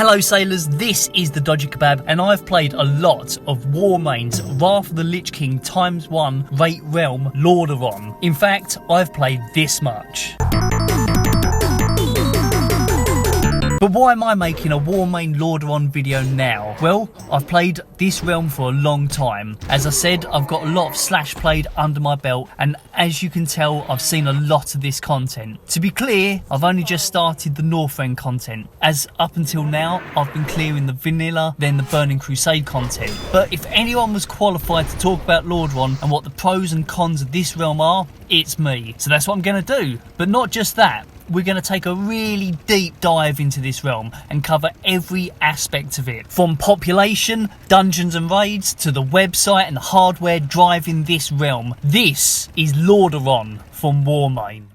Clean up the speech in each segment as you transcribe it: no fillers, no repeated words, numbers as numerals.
Hello sailors, this is the Dodgykebaab and I've played a lot of Warmane's Wrath of the Lich King ×1 rate realm Lordaeron. In fact, I've played this much. But why am I making a Warmane Lordaeron video now? Well, I've played this realm for a long time. As I said, I've got a lot of slash played under my belt, and as you can tell, I've seen a lot of this content. To be clear, I've only just started the North End content, as up until now, I've been clearing the vanilla, then the Burning Crusade content. But if anyone was qualified to talk about Lordaeron and what the pros and cons of this realm are, it's me. So that's what I'm going to do. But not just that. We're going to take a really deep dive into this realm and cover every aspect of it. From population, dungeons and raids, to the website and the hardware driving this realm. This is Lordaeron from Warmane.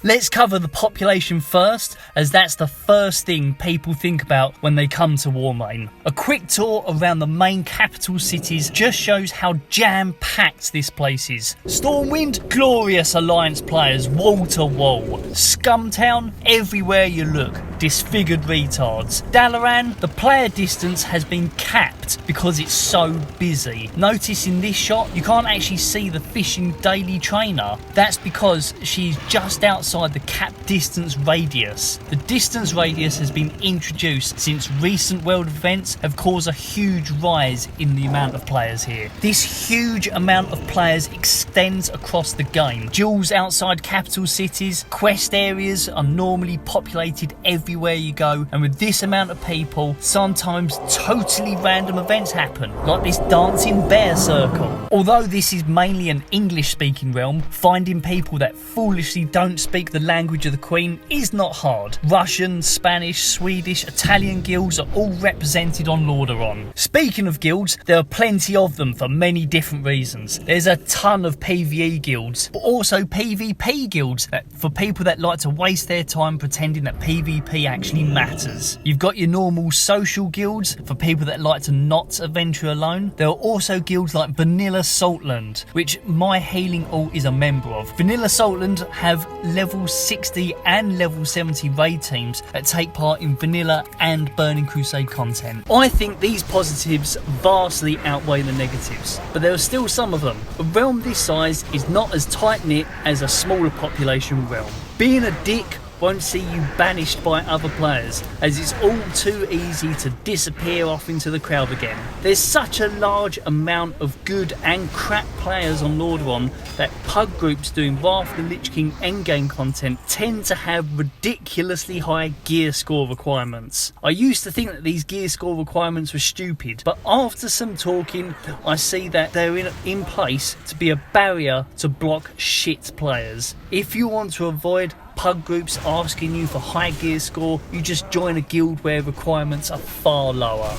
Let's cover the population first, as that's the first thing people think about when they come to Warmane. A quick tour around the main capital cities just shows how jam-packed this place is. Stormwind, glorious Alliance players wall to wall. Scumtown, everywhere you look, disfigured retards. Dalaran, the player distance has been capped because it's so busy. Notice in this shot, you can't actually see the fishing daily trainer. That's because she's just outside the capped distance radius. The distance radius has been introduced since recent world events have caused a huge rise in the amount of players here. This huge amount of players extends across the game. Duels outside capital cities, quest areas are normally populated everywhere you go, and with this amount of people, sometimes totally random events happen, like this dancing bear circle. Although this is mainly an English speaking realm, finding people that foolishly don't speak the language of the Queen is not hard. Russian, Spanish, Swedish, Italian guilds are all represented on Lordaeron. Speaking of guilds, there are plenty of them for many different reasons. There's a ton of PvE guilds, but also PvP guilds for people that like to waste their time pretending that PvP actually matters. You've got your normal social guilds for people that like to not adventure alone. There are also guilds like Vanilla Saltland, which my healing alt is a member of. Vanilla Saltland have level 60 and level 70 raid teams that take part in vanilla and Burning Crusade content. I think these positives vastly outweigh the negatives, but there are still some of them. A realm this size is not as tight-knit as a smaller population realm. Being a dick won't see you banished by other players, as it's all too easy to disappear off into the crowd again. There's such a large amount of good and crap players on Lordaeron that pug groups doing Wrath of the Lich King endgame content tend to have ridiculously high gear score requirements. I used to think that these gear score requirements were stupid, but after some talking, I see that they're in place to be a barrier to block shit players. If you want to avoid pug groups asking you for high gear score, you just join a guild where requirements are far lower.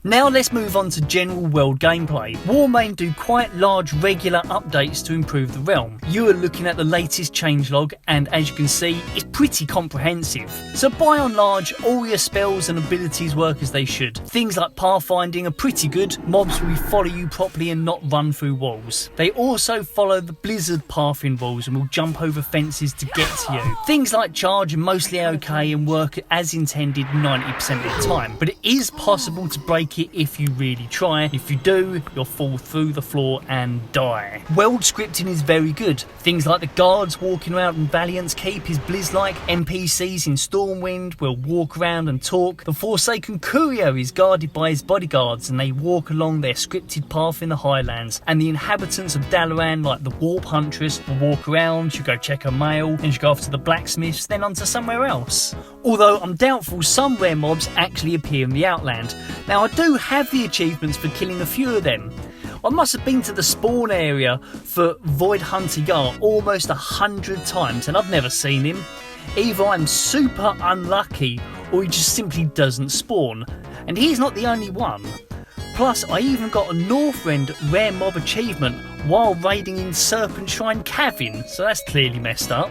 Now let's move on to general world gameplay. Warmane do quite large regular updates to improve the realm. You are looking at the latest changelog, and as you can see, it's pretty comprehensive. So by and large, all your spells and abilities work as they should. Things like pathfinding are pretty good, mobs will follow you properly and not run through walls. They also follow the blizzard pathing rules and will jump over fences to get to you. Things like charge are mostly okay and work as intended 90% of the time, but it is possible to break it if you really try. If you do, you'll fall through the floor and die. World scripting is very good. Things like the guards walking around in Valiant's Keep is Blizz-like. NPCs in Stormwind will walk around and talk. The Forsaken Courier is guarded by his bodyguards and they walk along their scripted path in the Highlands. And the inhabitants of Dalaran, like the Warp Huntress, will walk around, she'll go check her mail, and she'll go off to the blacksmiths, then on to somewhere else. Although I'm doubtful some rare mobs actually appear in the Outland. Now I do do have the achievements for killing a few of them. I must have been to the spawn area for Void Hunter Gar almost 100 times and I've never seen him. Either I'm super unlucky or he just simply doesn't spawn. And he's not the only one. Plus, I even got a Northrend rare mob achievement while raiding in Serpent Shrine Cavern, so that's clearly messed up.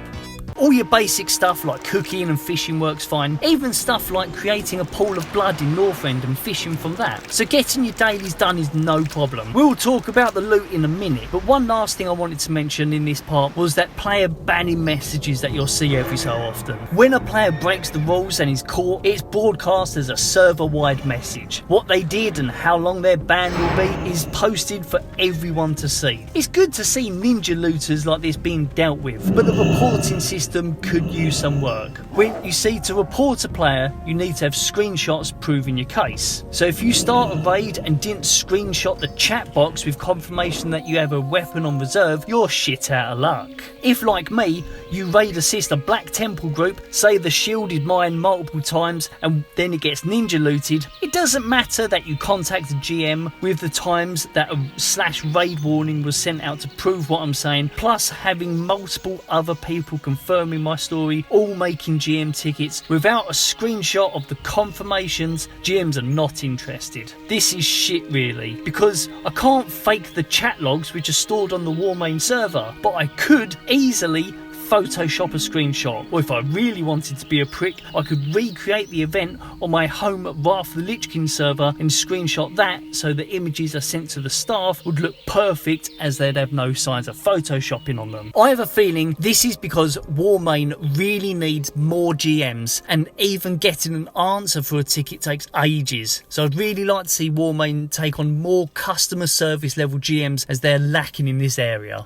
All your basic stuff like cooking and fishing works fine, even stuff like creating a pool of blood in Northrend and fishing from that. So getting your dailies done is no problem. We'll talk about the loot in a minute, but one last thing I wanted to mention in this part was that player banning messages that you'll see every so often. When a player breaks the rules and is caught, it's broadcast as a server-wide message. What they did and how long their ban will be is posted for everyone to see. It's good to see ninja looters like this being dealt with, but the reporting system could use some work. When you see, to report a player, you need to have screenshots proving your case. So if you start a raid and didn't screenshot the chat box with confirmation that you have a weapon on reserve, you're shit out of luck. If, like me, you raid assist a Black Temple group, say the shielded mine multiple times and then it gets ninja looted, it doesn't matter that you contact the GM with the times that a /raid warning was sent out to prove what I'm saying, plus having multiple other people confirming my story, all making GM tickets without a screenshot of the confirmations. GMs are not interested. This is shit really, because I can't fake the chat logs which are stored on the Warmane server, but I could easily Photoshop a screenshot, or if I really wanted to be a prick, I could recreate the event on my home Wrath of the Lich King server and screenshot that so the images are sent to the staff would look perfect as they'd have no signs of photoshopping on them. I have a feeling this is because Warmane really needs more GMs, and even getting an answer for a ticket takes ages. So I'd really like to see Warmane take on more customer service level GMs as they're lacking in this area.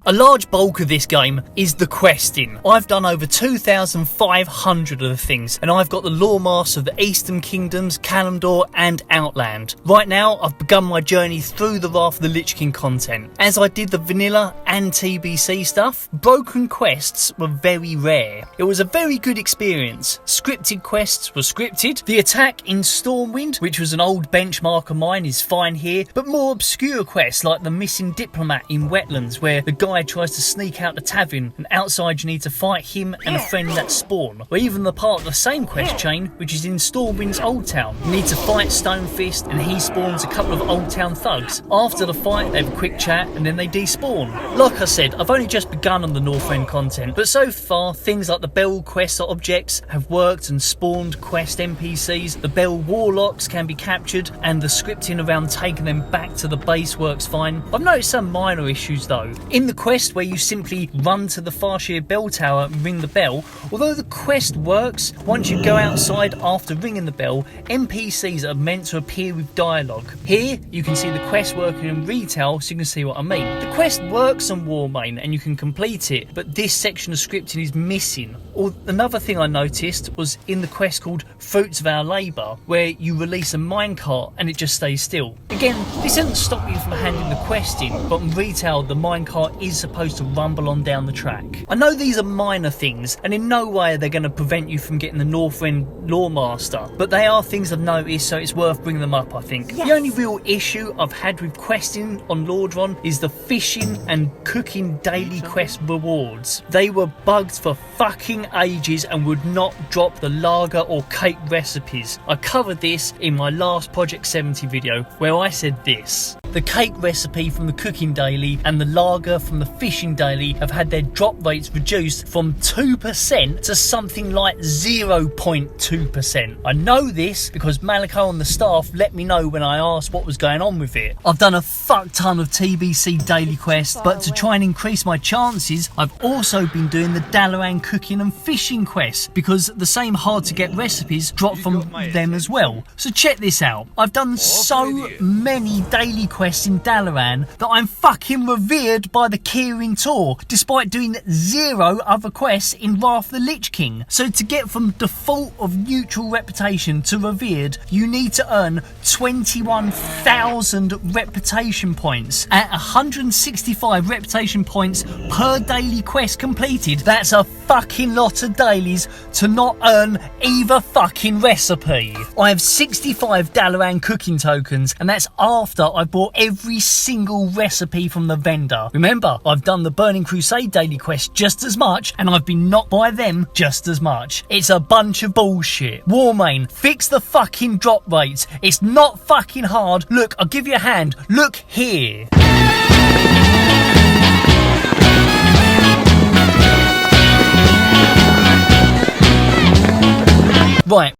A large bulk of this game is the questing. I've done over 2,500 of the things, and I've got the lore master of the Eastern Kingdoms, Kalimdor and Outland. Right now, I've begun my journey through the Wrath of the Lich King content. As I did the vanilla and TBC stuff, broken quests were very rare. It was a very good experience. Scripted quests were scripted. The attack in Stormwind, which was an old benchmark of mine, is fine here, but more obscure quests like the missing diplomat in Wetlands, where the guy tries to sneak out the tavern and outside you need to fight him and a friend that spawn, or even the part of the same quest chain which is in Stormwind's Old Town. You need to fight Stonefist and he spawns a couple of Old Town thugs. After the fight they have a quick chat and then they despawn. Like I said, I've only just begun on the Northrend content, but so far things like the Bell quest objects have worked and spawned quest NPCs, the Bell warlocks can be captured, and the scripting around taking them back to the base works fine. I've noticed some minor issues though. In the quest where you simply run to the Farshire bell tower and ring the bell, although the quest works, once you go outside after ringing the bell, NPCs are meant to appear with dialogue. Here you can see the quest working in retail, so you can see what I mean. The quest works on Warmane and you can complete it, but this section of scripting is missing. Another thing I noticed was in the quest called Fruits of Our Labour, where you release a minecart and it just stays still. Again, this doesn't stop you from handing the quest in, but in retail the minecart is supposed to rumble on down the track. I know these are minor things, and in no way are they going to prevent you from getting the Northrend Lore Master, but they are things I've noticed, so it's worth bringing them up, I think. Yes. The only real issue I've had with questing on Lordaeron is the fishing and cooking daily quest rewards. They were bugged for fucking ages and would not drop the lager or cake recipes. I covered this in my last Project 70 video, where I said this: the cake recipe from the cooking daily and the lager from the fishing daily have had their drop rates reduced from 2% to something like 0.2%. I know this because Malako and the staff let me know when I asked what was going on with it. I've done a fuck ton of TBC daily quests, but to try and increase my chances, I've also been doing the Dalaran cooking and fishing quests, because the same hard to get recipes drop from them as well. So check this out. I've done so many daily quests quests in Dalaran that I'm fucking revered by the Kirin Tor, despite doing 0 other quests in Wrath of the Lich King. So to get from default of neutral reputation to revered, you need to earn 21,000 reputation points. At 165 reputation points per daily quest completed, that's a fucking lot of dailies to not earn either fucking recipe. I have 65 Dalaran cooking tokens, and that's after I bought every single recipe from the vendor. Remember, I've done the Burning Crusade daily quest just as much, and I've been knocked by them just as much. It's a bunch of bullshit. Warmane, fix the fucking drop rates. It's not fucking hard. Look, I'll give you a hand. Look here. Right.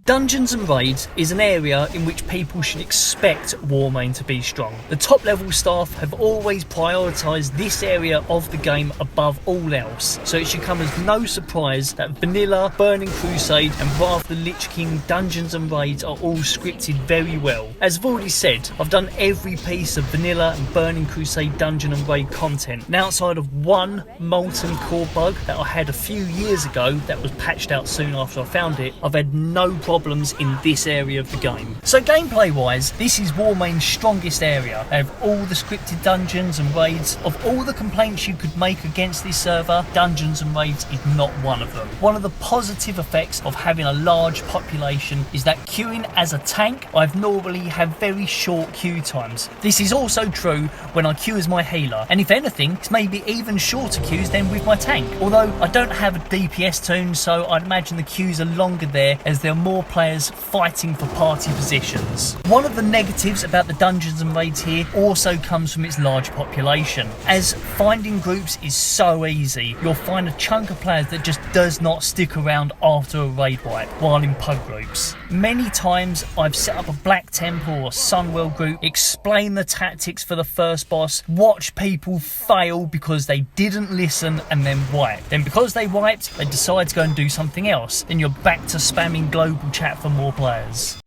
Dungeons and Raids is an area in which people should expect Warmane to be strong. The top level staff have always prioritised this area of the game above all else, so it should come as no surprise that Vanilla, Burning Crusade and Wrath of the Lich King Dungeons and Raids are all scripted very well. As I've already said, I've done every piece of Vanilla and Burning Crusade Dungeon and Raid content, and outside of one molten core bug that I had a few years ago that was patched out soon after I found it, I've had no problems in this area of the game. So gameplay wise, this is Warmane's strongest area. They have all the scripted dungeons and raids. Of all the complaints you could make against this server, Dungeons and Raids is not one of them. One of the positive effects of having a large population is that queuing as a tank, I've normally have very short queue times. This is also true when I queue as my healer, and if anything, it's maybe even shorter queues than with my tank. Although I don't have a DPS tune, so I'd imagine the queues are longer there as there are more players fighting for party positions. One of the negatives about the Dungeons and Raids here also comes from its large population, as finding groups is so easy. You'll find a chunk of players that just does not stick around after a raid wipe while in pub groups. Many times I've set up a Black Temple or Sunwell group, explain the tactics for the first boss, watch people fail because they didn't listen and then wipe. Then because they wiped, they decide to go and do something else. Then you're back to spamming global chat for more players.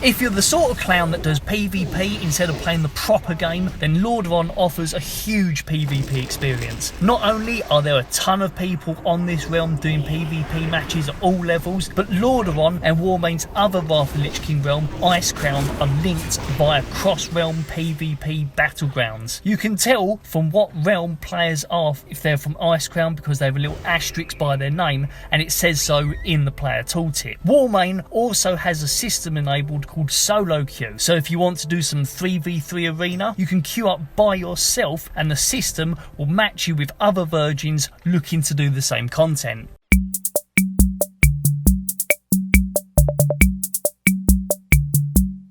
If you're the sort of clown that does PvP instead of playing the proper game, then Lordaeron offers a huge PvP experience. Not only are there a ton of people on this realm doing PvP matches at all levels, but Lordaeron and Warmane's other Wrath of the Lich King realm, Icecrown, are linked via cross-realm PvP battlegrounds. You can tell from what realm players are if they're from Icecrown because they have a little asterisk by their name, and it says so in the player tooltip. Warmane also has a system enabled called solo queue, so if you want to do some 3v3 arena, you can queue up by yourself and the system will match you with other virgins looking to do the same content.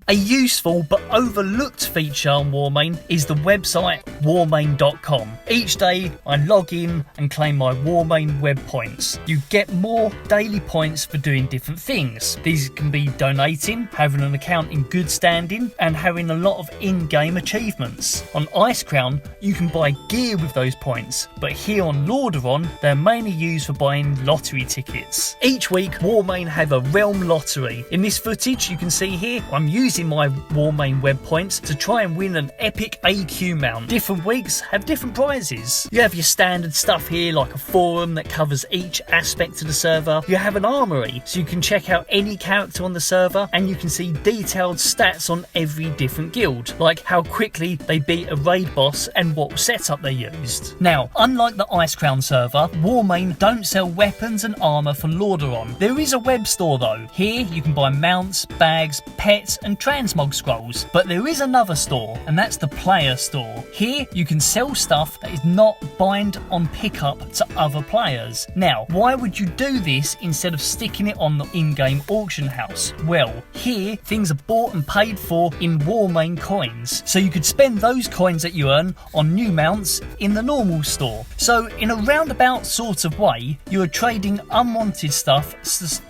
A useful but overlooked feature on Warmane is the website warmane.com. Each day I log in and claim my Warmane web points. You get more daily points for doing different things. These can be donating, having an account in good standing, and having a lot of in-game achievements. On Icecrown you can buy gear with those points, but here on Lordaeron they're mainly used for buying lottery tickets. Each week Warmane have a realm lottery. In this footage you can see here I'm using my Warmane web points to try and win an epic AQ mount. Different weeks have different prizes. You have your standard stuff here like a forum that covers each aspect of the server. You have an armory so you can check out any character on the server and you can see detailed stats on every different guild, like how quickly they beat a raid boss and what setup they used. Now, unlike the Icecrown server, Warmane don't sell weapons and armour for Lordaeron. There is a web store though. Here you can buy mounts, bags, pets and transmog scrolls, but there is another store, and that's the player store. Here you can sell stuff that is not bind on pickup to other players. Now, why would you do this instead of sticking it on the in-game auction house? Well, here things are bought and paid for in Warmane coins, so you could spend those coins that you earn on new mounts in the normal store. So in a roundabout sort of way, you are trading unwanted stuff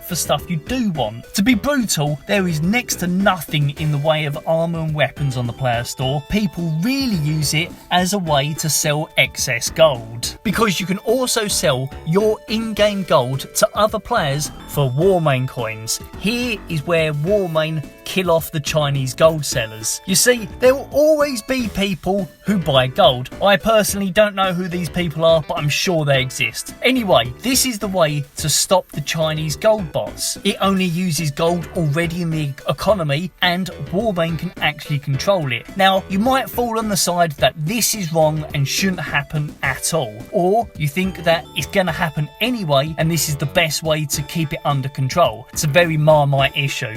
for stuff you do want. To be brutal, there is next to nothing in the way of armour and weapons on the player store. People really use it as a way to sell excess gold. because you can also sell your in-game gold to other players for Warmane coins. Here is where Warmane kill off the Chinese gold sellers. You see, there will always be people who buy gold. I personally don't know who these people are, but I'm sure they exist. Anyway, this is the way to stop the Chinese gold bots. It only uses gold already in the economy, and Warmane can actually control it. Now, you might fall on the side that this is wrong and shouldn't happen at all, or you think that it's going to happen anyway and this is the best way to keep it under control. It's a very Marmite issue.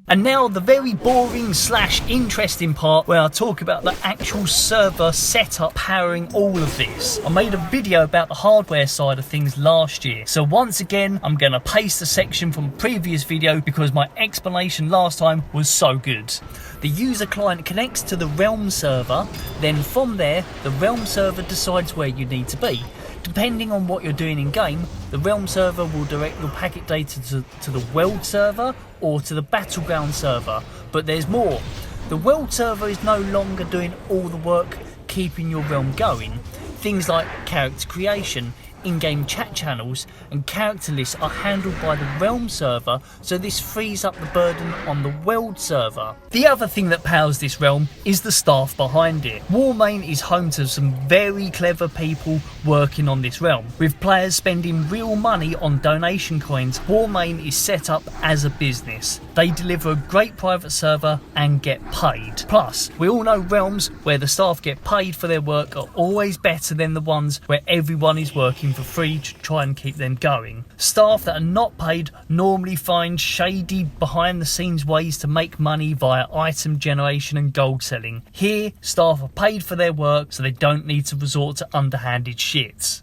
And now the very boring / interesting part where I talk about the actual server setup powering all of this. I made a video about the hardware side of things last year, so once again I'm going to paste a section from a previous video because my explanation last time was so good. The user client connects to the Realm server, then from there the Realm server decides where you need to be. Depending on what you're doing in game, the Realm server will direct your packet data to the World server or to the Battleground server, but there's more. The World server is no longer doing all the work keeping your realm going. Things like character creation, in-game chat channels and character lists are handled by the Realm server, so this frees up the burden on the World server. The other thing that powers this realm is the staff behind it. Warmane is home to some very clever people working on this realm. With players spending real money on donation coins, Warmane is set up as a business. They deliver a great private server and get paid. Plus, we all know realms where the staff get paid for their work are always better than the ones where everyone is working for free to try and keep them going. Staff that are not paid normally find shady behind the scenes ways to make money via item generation and gold selling. Here, staff are paid for their work so they don't need to resort to underhanded shits.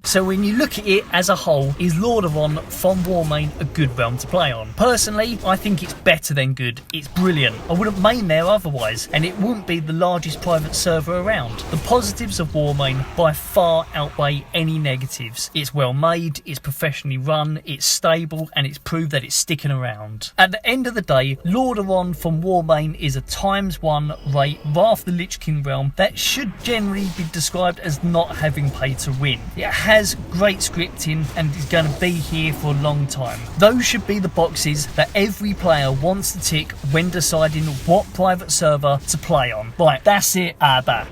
So when you look at it as a whole, is Lordaeron from Warmane a good realm to play on? Personally, I think it's better than good. It's brilliant. I wouldn't main there otherwise, and it wouldn't be the largest private server around. The positives of Warmane by far outweigh any negatives. It's well made, it's professionally run, it's stable, and it's proved that it's sticking around. At the end of the day, Lordaeron from Warmane is a ×1 rate Wrath the Lich King realm that should generally be described as not having paid to win. It has great scripting and is going to be here for a long time. Those should be the boxes that every player wants to tick when deciding what private server to play on. Right, that's it. That.